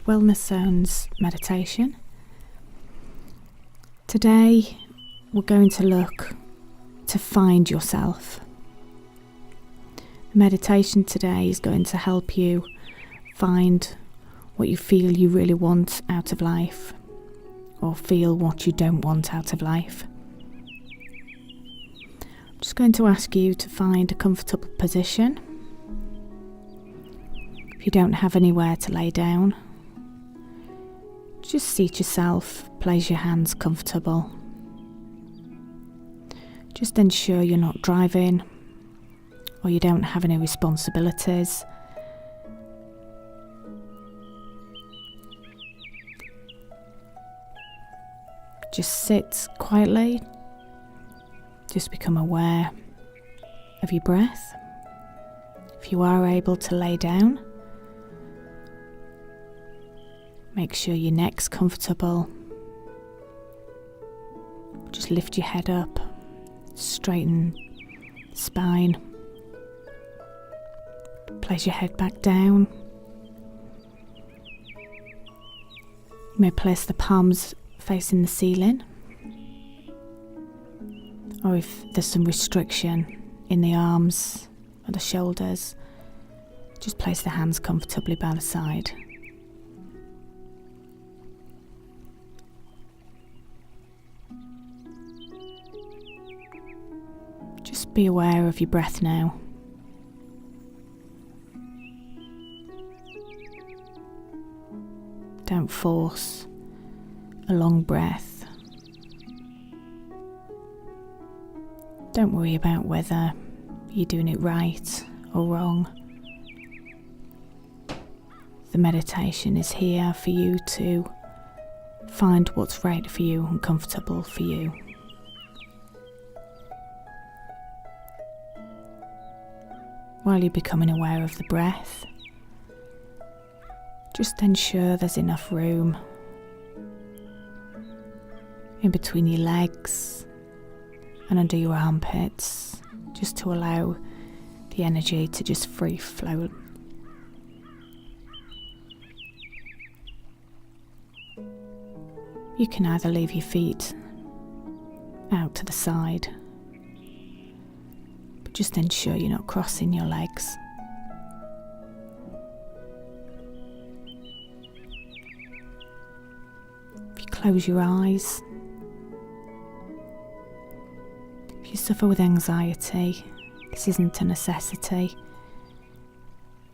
Wellness Zone's meditation. Today we're going to look to find yourself. The meditation today is going to help you find what you feel you really want out of life, or feel what you don't want out of life. I'm just going to ask you to find a comfortable position. If you don't have anywhere to lay down, just seat yourself, place your hands comfortable. Just ensure you're not driving or you don't have any responsibilities. Just sit quietly. Just become aware of your breath. If you are able to lay down, make sure your neck's comfortable. Just lift your head up, straighten the spine. Place your head back down. You may place the palms facing the ceiling, or if there's some restriction in the arms or the shoulders, just place the hands comfortably by the side. Just be aware of your breath now. Don't force a long breath. Don't worry about whether you're doing it right or wrong. The meditation is here for you to find what's right for you and comfortable for you. While you're becoming aware of the breath, just ensure there's enough room in between your legs and under your armpits, just to allow the energy to just free flow. You can either leave your feet out to the side, but just ensure you're not crossing your legs. If you close your eyes, if you suffer with anxiety, this isn't a necessity.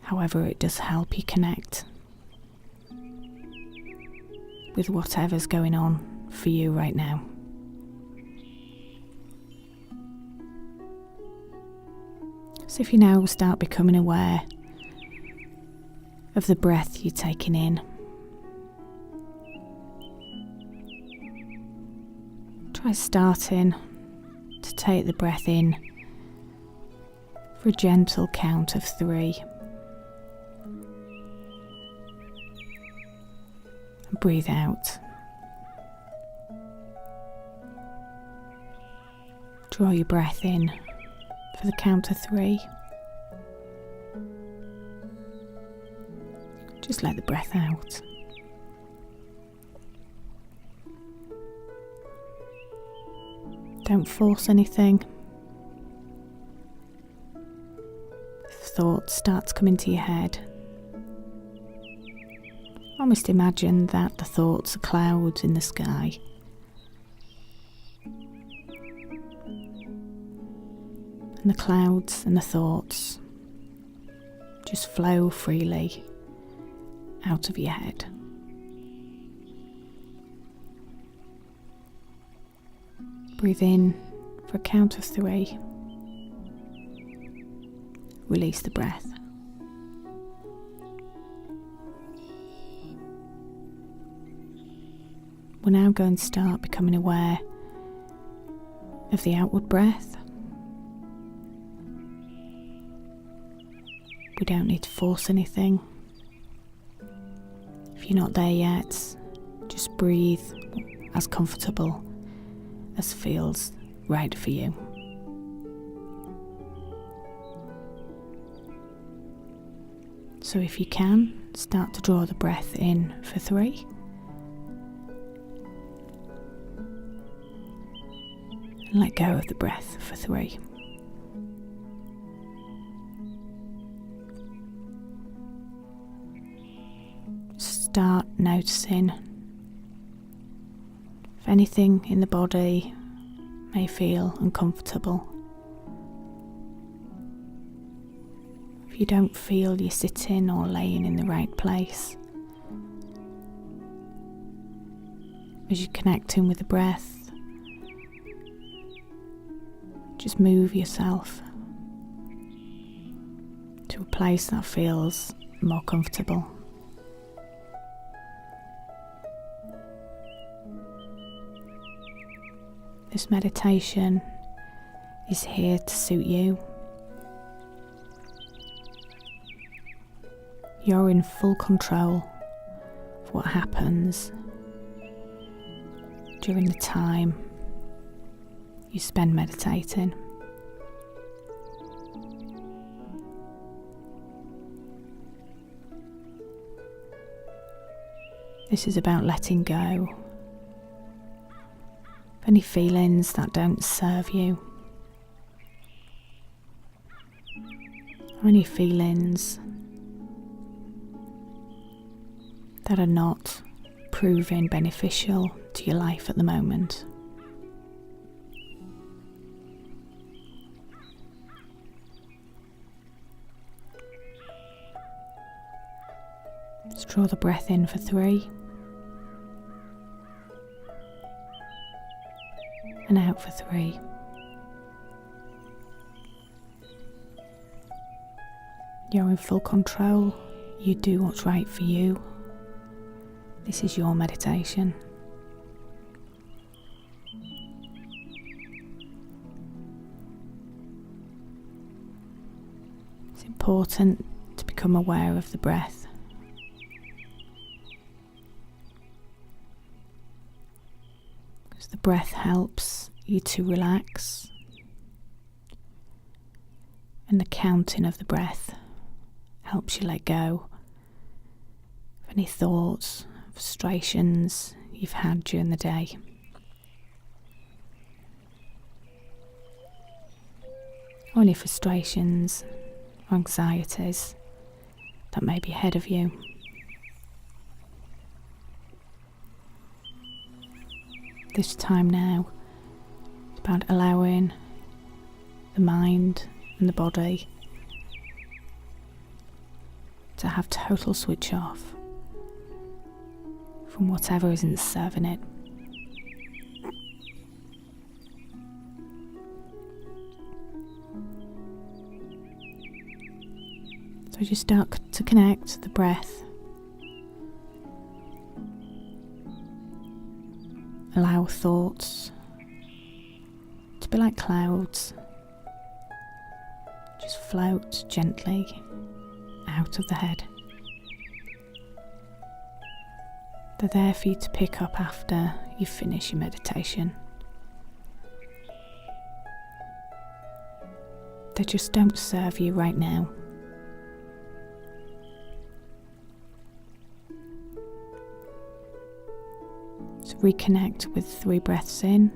However, it does help you connect with whatever's going on for you right now. So if you now start becoming aware of the breath you're taking in, try starting to take the breath in for a gentle count of 3. And breathe out. Draw your breath in for the count of 3. Just let the breath out. Don't force anything. If thoughts start to come into your head, almost imagine that the thoughts are clouds in the sky. And the clouds and the thoughts just flow freely out of your head. Breathe in for a count of 3. Release the breath. We're now going to start becoming aware of the outward breath. We don't need to force anything. If you're not there yet, just breathe as comfortable as feels right for you. So if you can, start to draw the breath in for 3. And let go of the breath for 3. Start noticing if anything in the body may feel uncomfortable. If you don't feel you're sitting or laying in the right place, as you're connecting with the breath, just move yourself to a place that feels more comfortable. This meditation is here to suit you. You're in full control of what happens during the time you spend meditating. This is about letting go of any feelings that don't serve you, or any feelings that are not proving beneficial to your life at the moment. Let's draw the breath in for 3 and out for 3. You're in full control. You do what's right for you. This is your meditation. It's important to become aware of the breath. Because the breath helps you to relax, and the counting of the breath helps you let go of any thoughts, frustrations you've had during the day. Or any frustrations or anxieties that may be ahead of you. This time now, it's about allowing the mind and the body to have total switch off from whatever isn't serving it. So as you start to connect the breath, allow thoughts to be like clouds, just float gently out of the head. They're there for you to pick up after you finish your meditation. They just don't serve you right now. So reconnect with 3 breaths in,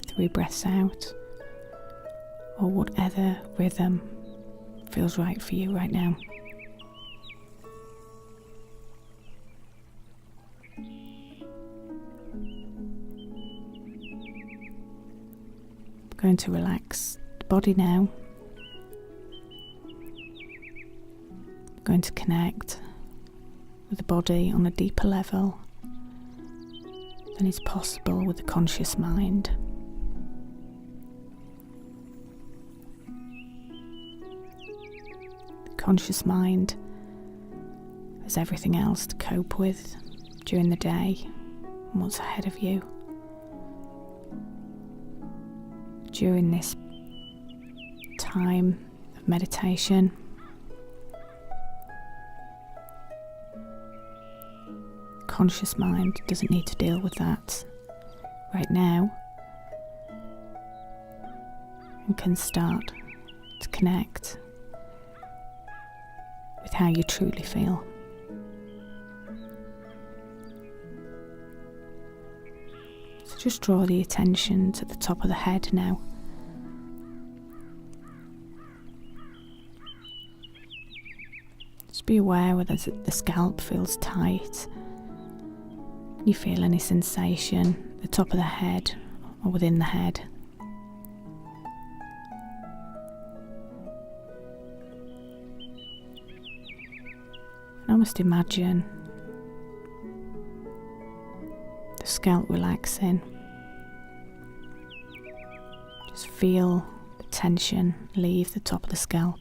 3 breaths out, or whatever rhythm feels right for you right now. Going to relax the body now. Going to connect with the body on a deeper level than is possible with the conscious mind. The conscious mind has everything else to cope with during the day and what's ahead of you. During this time of meditation, conscious mind doesn't need to deal with that right now, and can start to connect with how you truly feel. So just draw the attention to the top of the head now. Just be aware whether the scalp feels tight. Can you feel any sensation at the top of the head or within the head? And almost imagine the scalp relaxing. Just feel the tension leave the top of the scalp.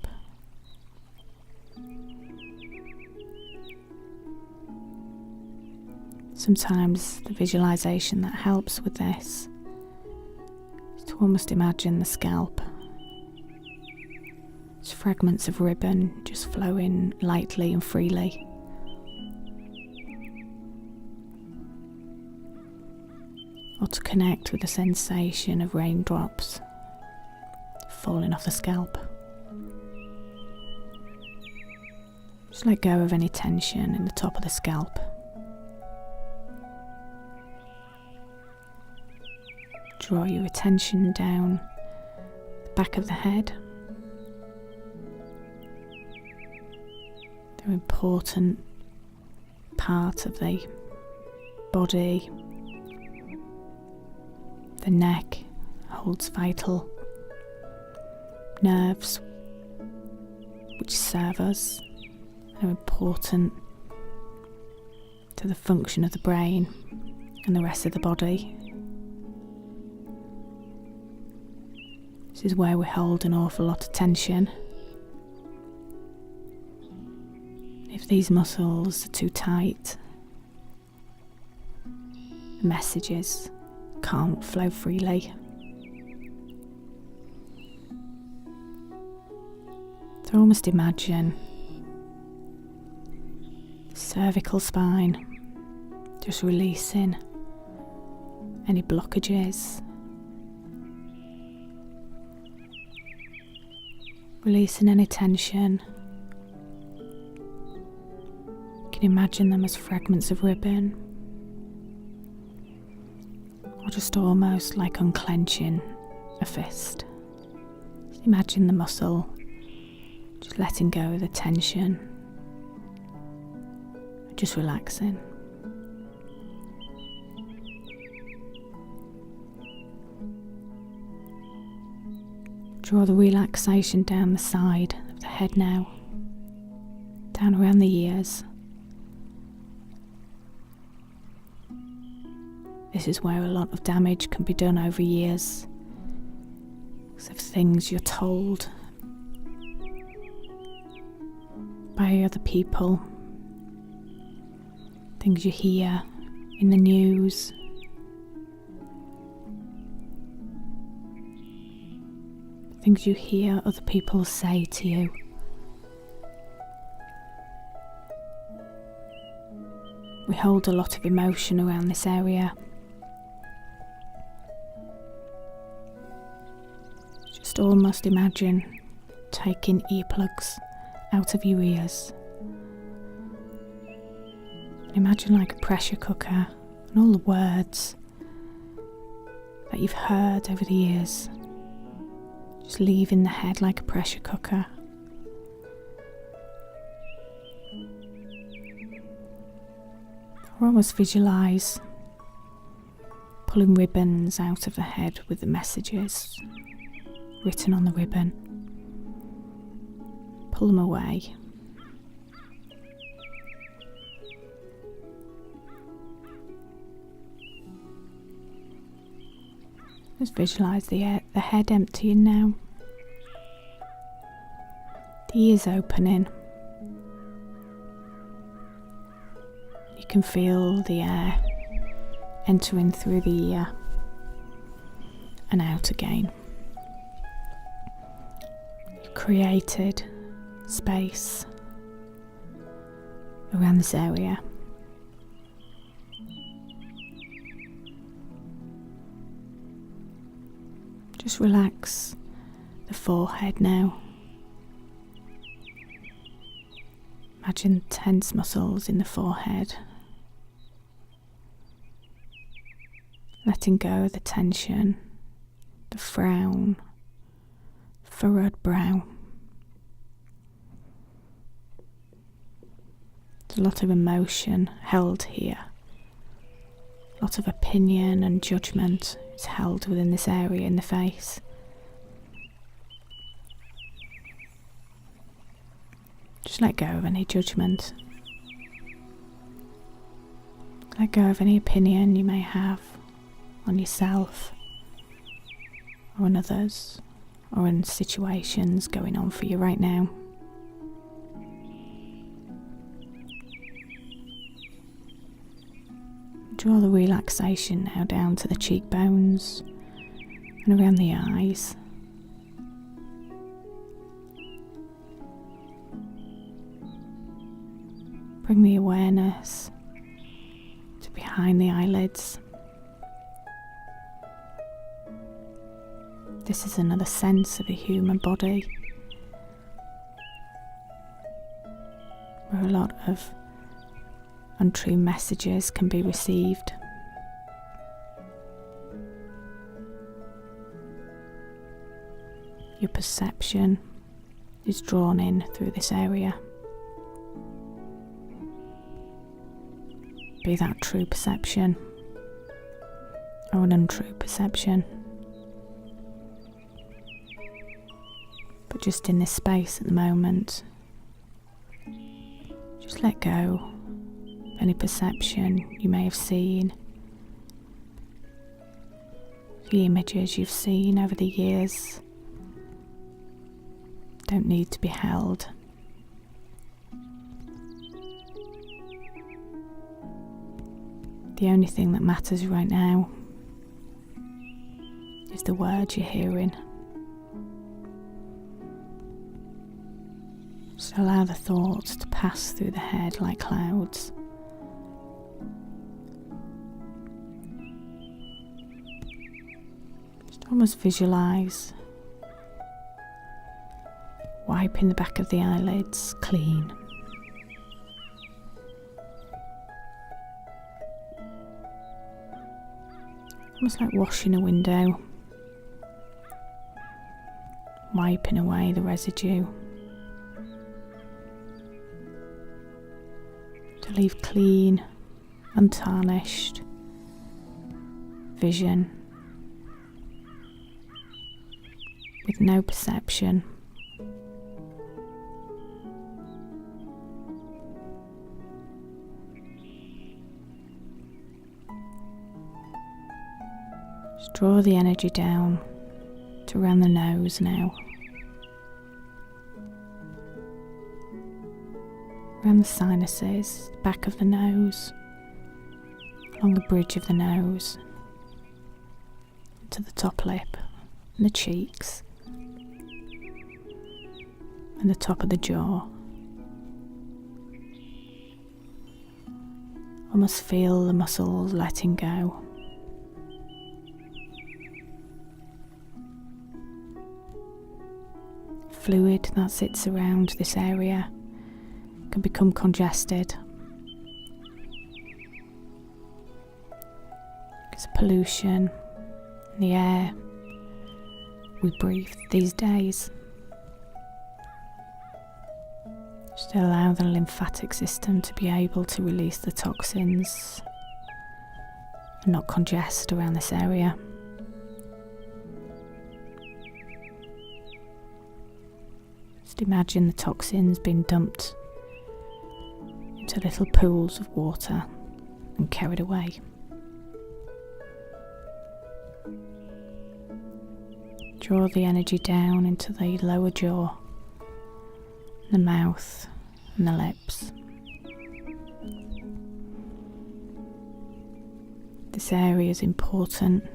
Sometimes the visualization that helps with this is to almost imagine the scalp as fragments of ribbon just flowing lightly and freely. Or to connect with the sensation of raindrops falling off the scalp. Just let go of any tension in the top of the scalp. Draw your attention down the back of the head. They're an important part of the body. The neck holds vital nerves which serve us. They're important to the function of the brain and the rest of the body. This is where we hold an awful lot of tension. If these muscles are too tight, the messages can't flow freely. So almost imagine the cervical spine just releasing any blockages, releasing any tension. You can imagine them as fragments of ribbon, or just almost like unclenching a fist. Just imagine the muscle just letting go of the tension, just relaxing. Draw the relaxation down the side of the head now, down around the ears. This is where a lot of damage can be done over years, because of things you're told by other people, things you hear in the news, things you hear other people say to you. We hold a lot of emotion around this area. Just almost imagine taking earplugs out of your ears. Imagine like a pressure cooker and all the words that you've heard over the years just leaving the head like a pressure cooker. Or almost visualise pulling ribbons out of the head with the messages written on the ribbon. Pull them away. Just visualise the head emptying now. The ears opening. You can feel the air entering through the ear and out again. You've created space around this area. Just relax the forehead now. Imagine tense muscles in the forehead. Letting go of the tension, the frown, furrowed brow. There's a lot of emotion held here. A lot of opinion and judgment is held within this area in the face. Just let go of any judgment. Let go of any opinion you may have on yourself or on others or in situations going on for you right now. Draw the relaxation now down to the cheekbones and around the eyes. Bring the awareness to behind the eyelids. This is another sense of the human body, where a lot of untrue messages can be received. Your perception is drawn in through this area. Be that true perception or an untrue perception. But just in this space at the moment, just let go of any perception you may have seen, the images you've seen over the years don't need to be held. The only thing that matters right now is the words you're hearing. So allow the thoughts to pass through the head like clouds. Just almost visualize wiping the back of the eyelids clean. Almost like washing a window, wiping away the residue to leave clean, untarnished vision with no perception. Just draw the energy down to around the nose now. Around the sinuses, back of the nose, along the bridge of the nose, to the top lip and the cheeks, and the top of the jaw. Almost feel the muscles letting go. Fluid that sits around this area can become congested because of pollution in the air we breathe these days. Just allow the lymphatic system to be able to release the toxins and not congest around this area. Just imagine the toxins being dumped into little pools of water and carried away. Draw the energy down into the lower jaw, the mouth and the lips. This area is important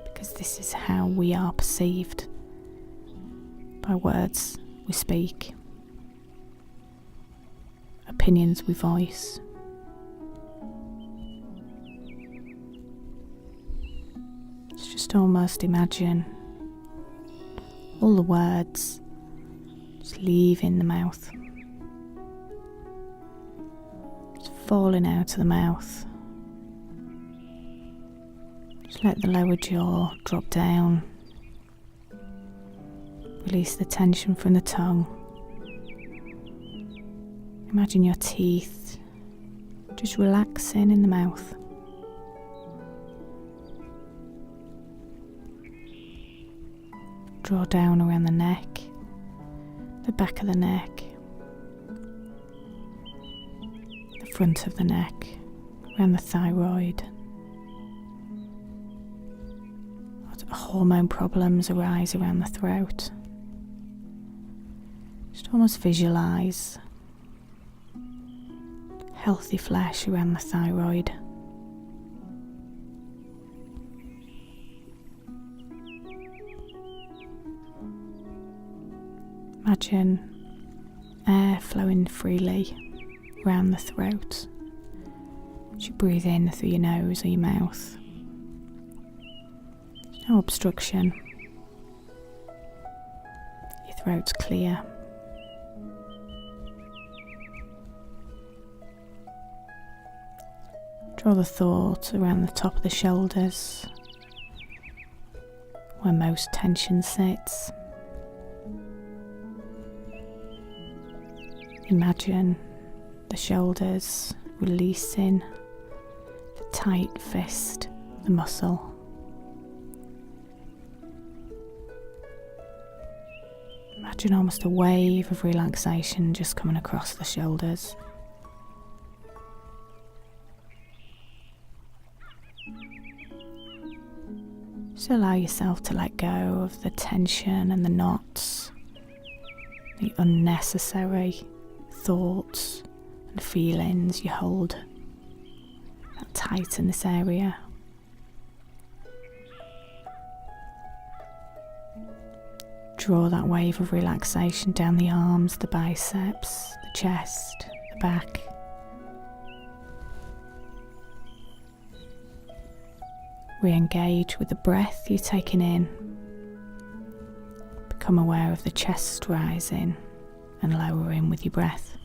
because this is how we are perceived by words we speak, opinions we voice. Let's just almost imagine all the words just leaving the mouth, falling out of the mouth. Just let the lower jaw drop down. Release the tension from the tongue. Imagine your teeth just relaxing in the mouth. Draw down around the neck, the back of the neck, the front of the neck, around the thyroid. Hormone problems arise around the throat. Just almost visualize healthy flesh around the thyroid. Imagine air flowing freely around the throat as you breathe in through your nose or your mouth. No obstruction. Your throat's clear. Draw the thought around the top of the shoulders, where most tension sits. Imagine the shoulders releasing the tight fist, the muscle. Imagine almost a wave of relaxation just coming across the shoulders. Just allow yourself to let go of the tension and the knots, the unnecessary thoughts and feelings you hold that tight in this area. Draw that wave of relaxation down the arms, the biceps, the chest, the back. Re-engage with the breath you're taking in. Become aware of the chest rising and lowering with your breath.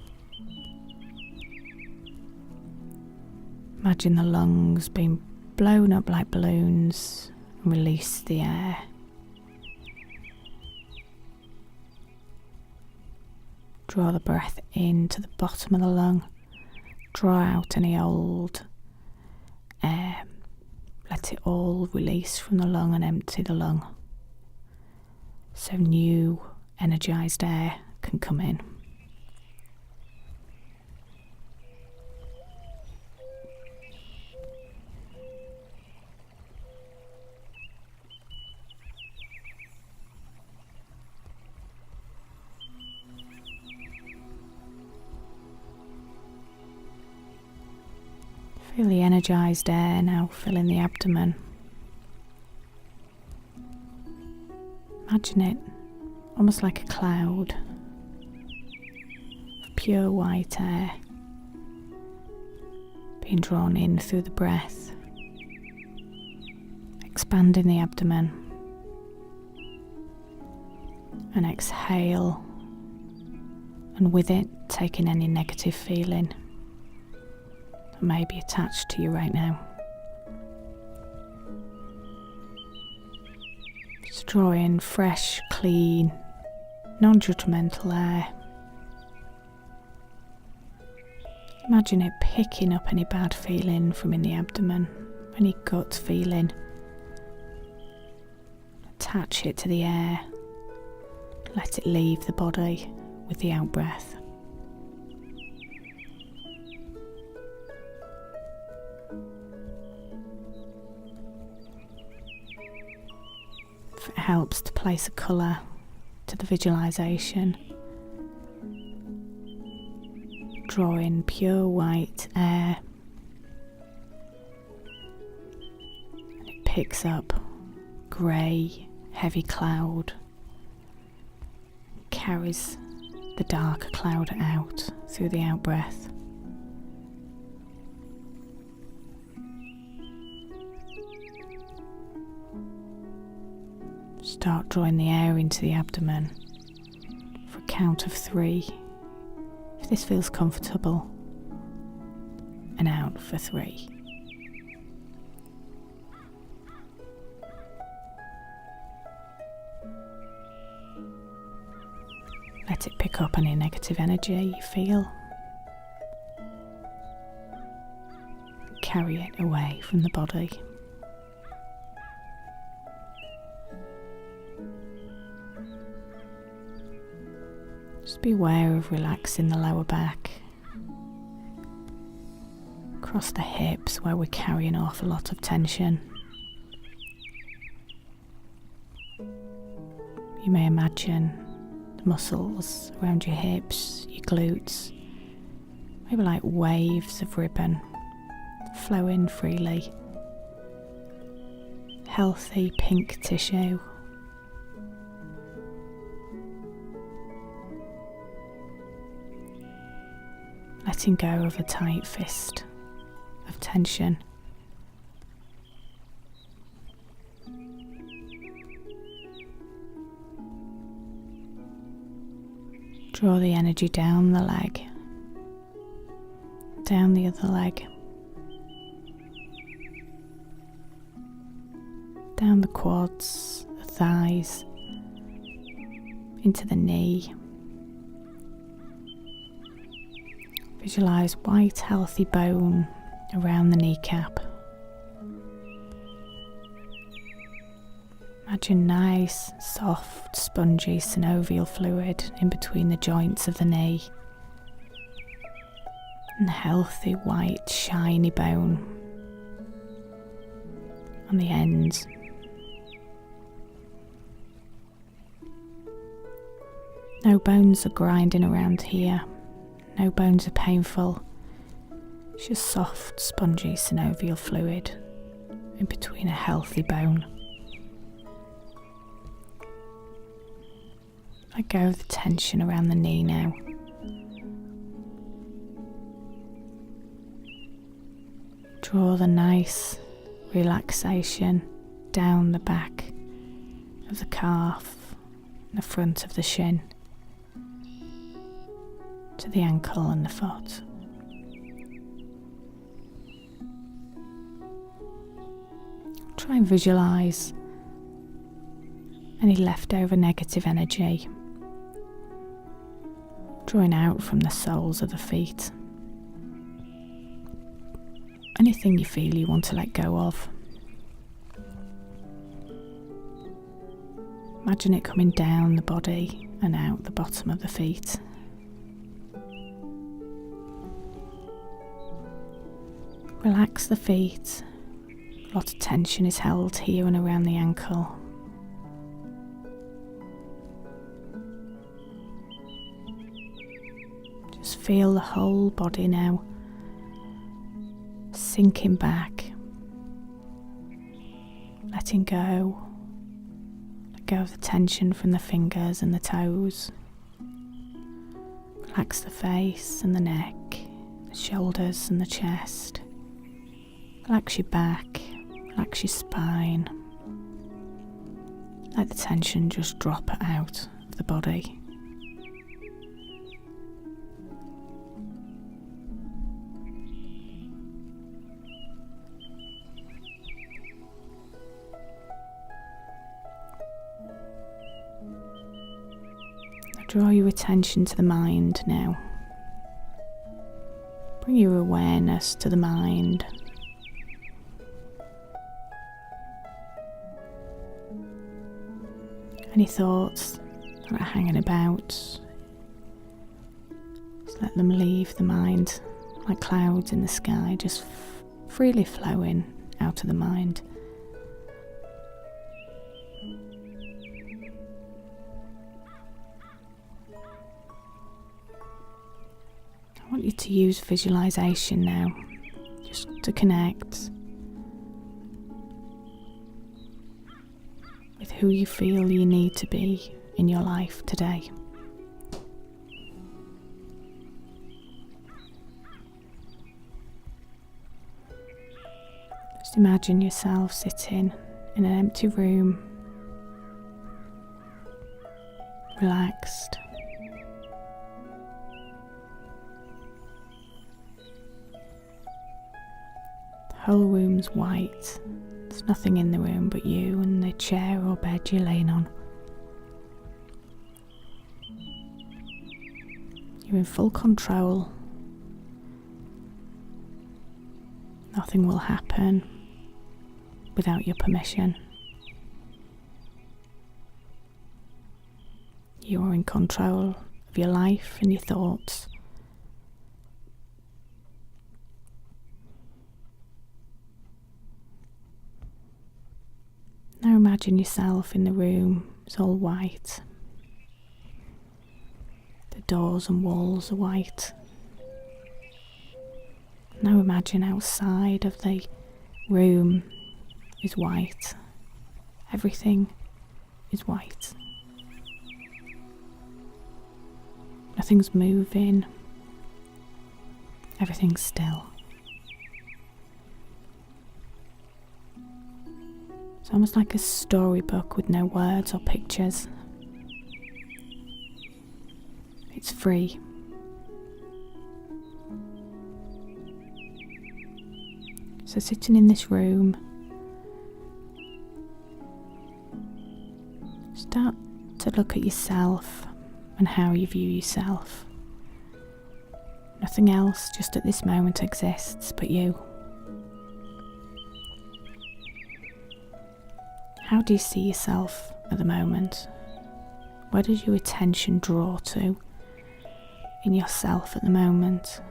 Imagine the lungs being blown up like balloons and release the air. Draw the breath into the bottom of the lung. Draw out any old air. Let it all release from the lung and empty the lung, so new, energized air can come in. Feel the energized air now filling the abdomen. Imagine it almost like a cloud of pure white air being drawn in through the breath, expanding the abdomen, and exhale, and with it taking any negative feeling may be attached to you right now. Just draw in fresh, clean, non-judgmental air. Imagine it picking up any bad feeling from in the abdomen, any gut feeling. Attach it to the air. Let it leave the body with the out-breath. It helps to place a colour to the visualisation. Draw in pure white air, and it picks up grey, heavy cloud, carries the darker cloud out through the out-breath. Start drawing the air into the abdomen for a count of 3. If this feels comfortable, and out for 3. Let it pick up any negative energy you feel. Carry it away from the body. Just be aware of relaxing the lower back, across the hips where we carry an awful lot of tension. You may imagine the muscles around your hips, your glutes, maybe like waves of ribbon flowing freely. Healthy pink tissue. Letting go of a tight fist of tension. Draw the energy down the leg, down the other leg, down the quads, the thighs, into the knee. Visualize white healthy bone around the kneecap. Imagine nice, soft, spongy synovial fluid in between the joints of the knee, and healthy white shiny bone on the ends. No bones are grinding around here, no bones are painful, it's just soft, spongy synovial fluid in between a healthy bone. Let go of the tension around the knee now. Draw the nice relaxation down the back of the calf and the front of the shin to the ankle and the foot. Try and visualize any leftover negative energy drawing out from the soles of the feet. Anything you feel you want to let go of. Imagine it coming down the body and out the bottom of the feet. Relax the feet. A lot of tension is held here and around the ankle. Just feel the whole body now sinking back, letting go. Let go of the tension from the fingers and the toes. Relax the face and the neck, the shoulders and the chest. Relax your back, relax your spine. Let the tension just drop out of the body. Draw your attention to the mind now. Bring your awareness to the mind. Any thoughts that are hanging about, just let them leave the mind like clouds in the sky, just freely flowing out of the mind. I want you to use visualization now, just to connect with who you feel you need to be in your life today. Just imagine yourself sitting in an empty room, relaxed. whole room's white. There's nothing in the room but you and the chair or bed you're laying on. You're in full control. Nothing will happen without your permission. You're in control of your life and your thoughts. Now imagine yourself in the room. It's all white. The doors and walls are white. Now imagine outside of the room is white. Everything is white. Nothing's moving. Everything's still. It's almost like a storybook with no words or pictures. It's free. So sitting in this room, start to look at yourself and how you view yourself. Nothing else just at this moment exists but you. How do you see yourself at the moment? Where does your attention draw to in yourself at the moment?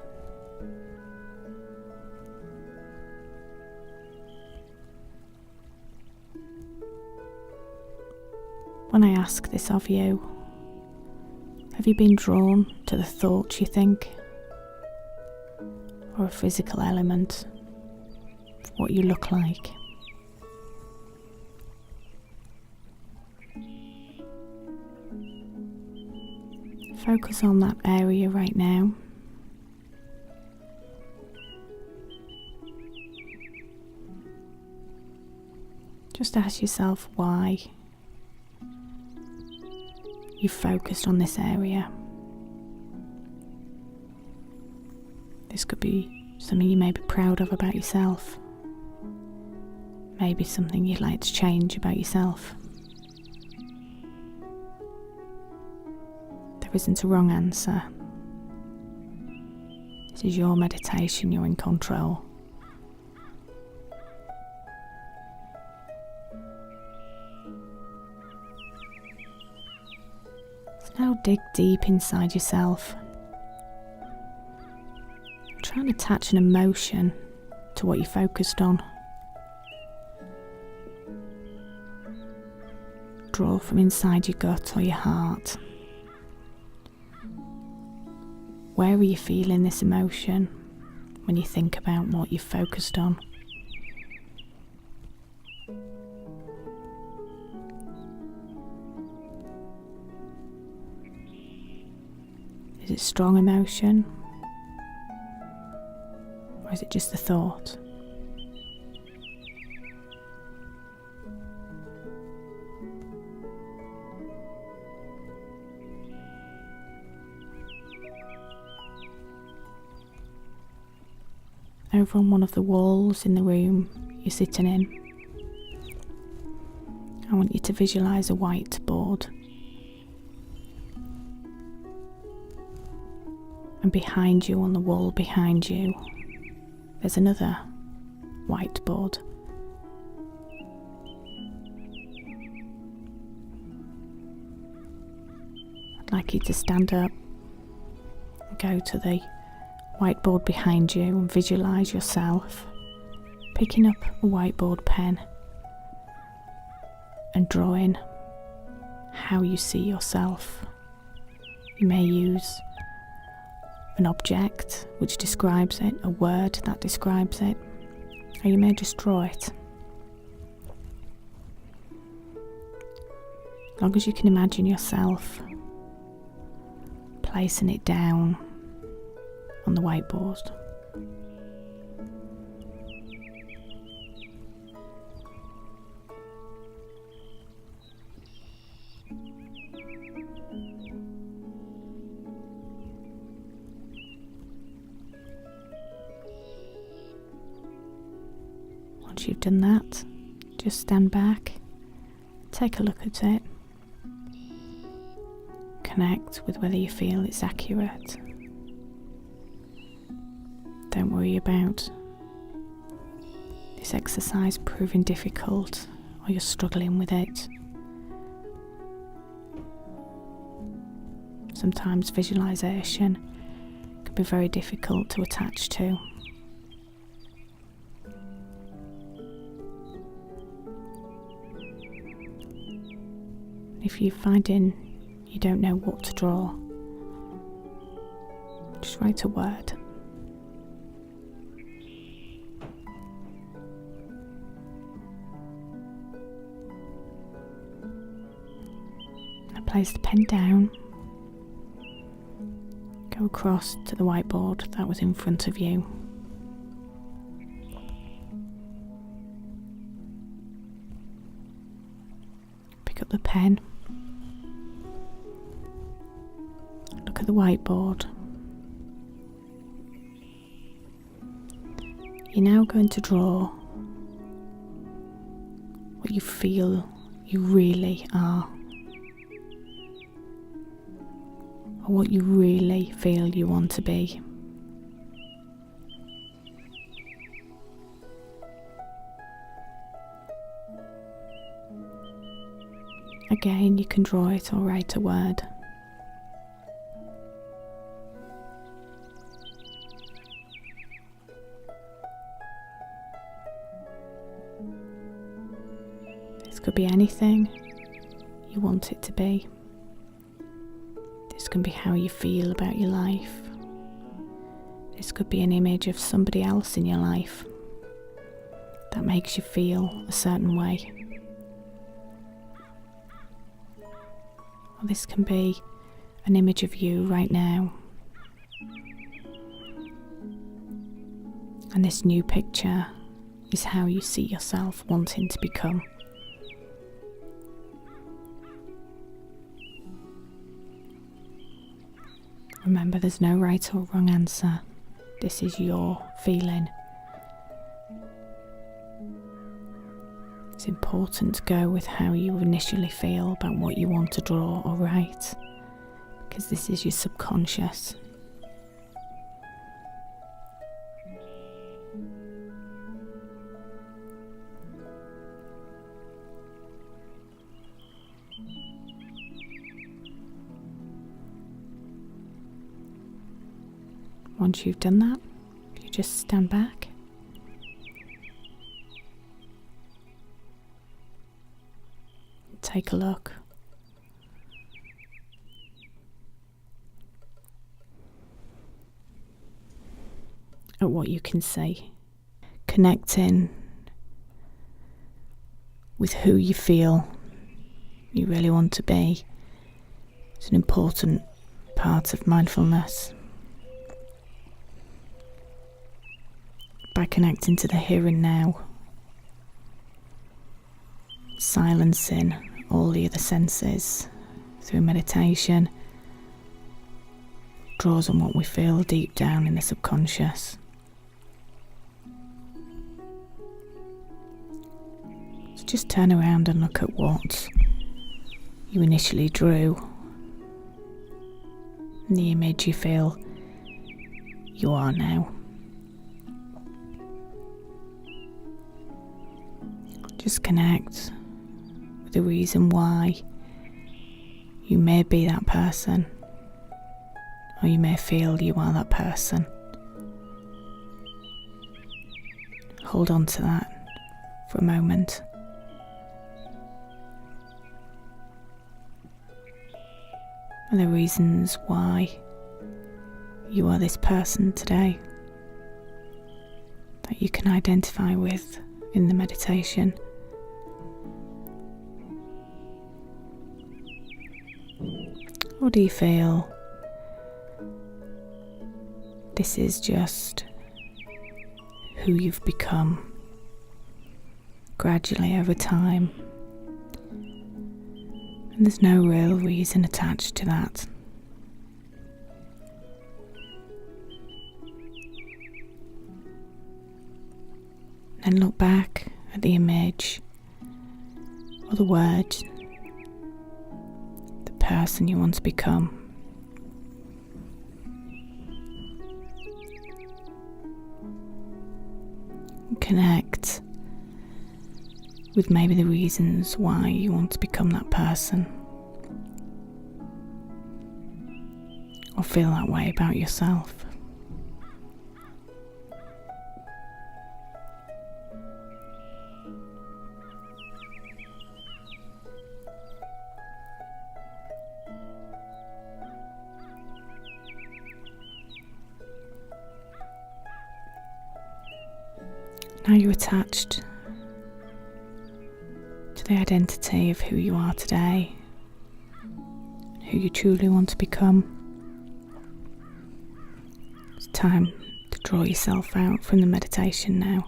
When I ask this of you, have you been drawn to the thoughts you think, or a physical element of what you look like? Focus on that area right now. Just ask yourself why you've focused on this area. This could be something you may be proud of about yourself. Maybe something you'd like to change about yourself. There isn't a wrong answer. This is your meditation, you're in control. So now dig deep inside yourself. Try and attach an emotion to what you focused on. Draw from inside your gut or your heart. Where are you feeling this emotion when you think about what you've focused on? Is it strong emotion? Or is it just a thought? Over on one of the walls in the room you're sitting in, I want you to visualise a whiteboard. And behind you, on the wall behind you, there's another whiteboard. I'd like you to stand up and go to the whiteboard behind you and visualise yourself picking up a whiteboard pen and drawing how you see yourself. You may use an object which describes it, a word that describes it, or you may just draw it. As long as you can imagine yourself placing it down on the whiteboard. you've done that, just stand back, take a look at it, connect with whether you feel it's accurate. Don't worry about this exercise proving difficult or you're struggling with it. Sometimes visualization can be very difficult to attach to. If you're finding you don't know what to draw, just write a word. Now place the pen down. Go across to the whiteboard that was in front of you. Pick up the pen. Look at the whiteboard. You're now going to draw what you feel you really are, or what you really feel you want to be. Again, you can draw it or write a word. This could be anything you want it to be. This can be how you feel about your life. This could be an image of somebody else in your life that makes you feel a certain way. Or this can be an image of you right now. And this new picture is how you see yourself wanting to become. Remember, there's no right or wrong answer. This is your feeling. It's important to go with how you initially feel about what you want to draw or write, because this is your subconscious. Once you've done that, you just stand back. Take a look. At what you can see. Connecting with who you feel you really want to be. It's an important part of mindfulness. By connecting to the here and now, silencing all the other senses through meditation, draws on what we feel deep down in the subconscious. So just turn around and look at what you initially drew, and the image you feel you are now. Just connect with the reason why you may be that person, or you may feel you are that person. Hold on to that for a moment. And the reasons why you are this person today that you can identify with in the meditation. Or do you feel this is just who you've become gradually over time, and there's no real reason attached to that? And look back at the image or the word, the person you want to become. Connect with maybe the reasons why you want to become that person, or feel that way about yourself. Now you're attached to the identity of who you are today, who you truly want to become. It's time to draw yourself out from the meditation now.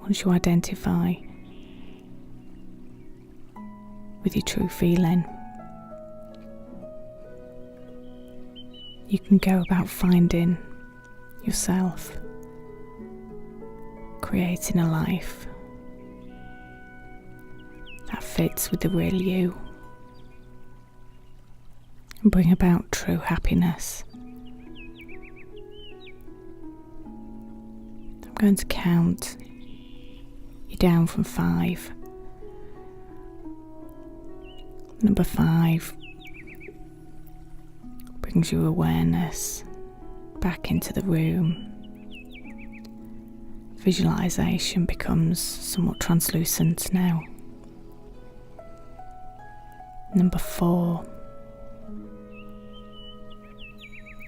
Once you identify with your true feeling, you can go about finding yourself, creating a life that fits with the real you, and bring about true happiness. I'm going to count you down from 5. Number 5 brings your awareness back into the room. Visualization becomes somewhat translucent now. Number 4,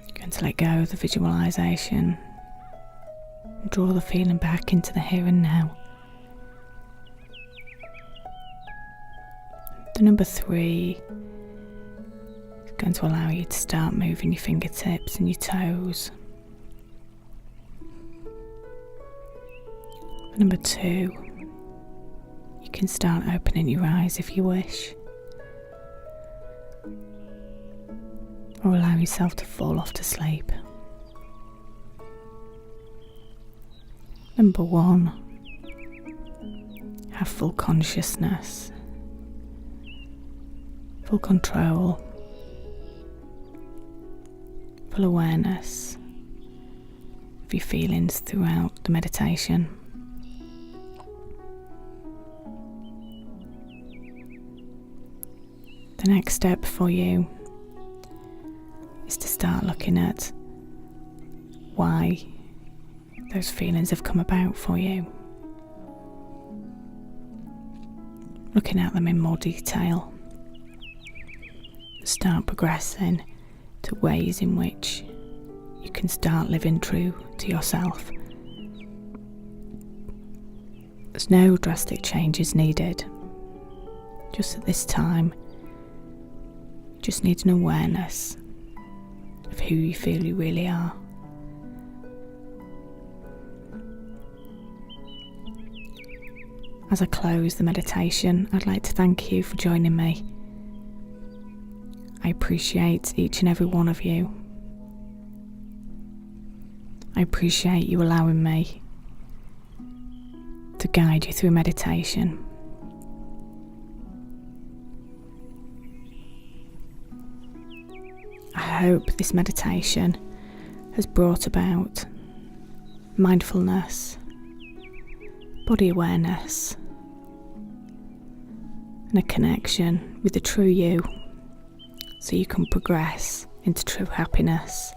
you're going to let go of the visualization and draw the feeling back into the here and now. The number 3 is going to allow you to start moving your fingertips and your toes. Number 2, you can start opening your eyes if you wish, or allow yourself to fall off to sleep. Number 1, have full consciousness, full control, full awareness of your feelings throughout the meditation. The next step for you is to start looking at why those feelings have come about for you. Looking at them in more detail. Start progressing to ways in which you can start living true to yourself. There's no drastic changes needed. Just at this time, you just need an awareness of who you feel you really are. As I close the meditation, I'd like to thank you for joining me. I appreciate each and every one of you. I appreciate you allowing me to guide you through meditation. I hope this meditation has brought about mindfulness, body awareness, and a connection with the true you, so you can progress into true happiness.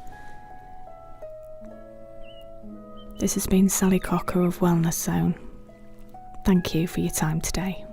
This has been Sally Cocker of Wellness Zone. Thank you for your time today.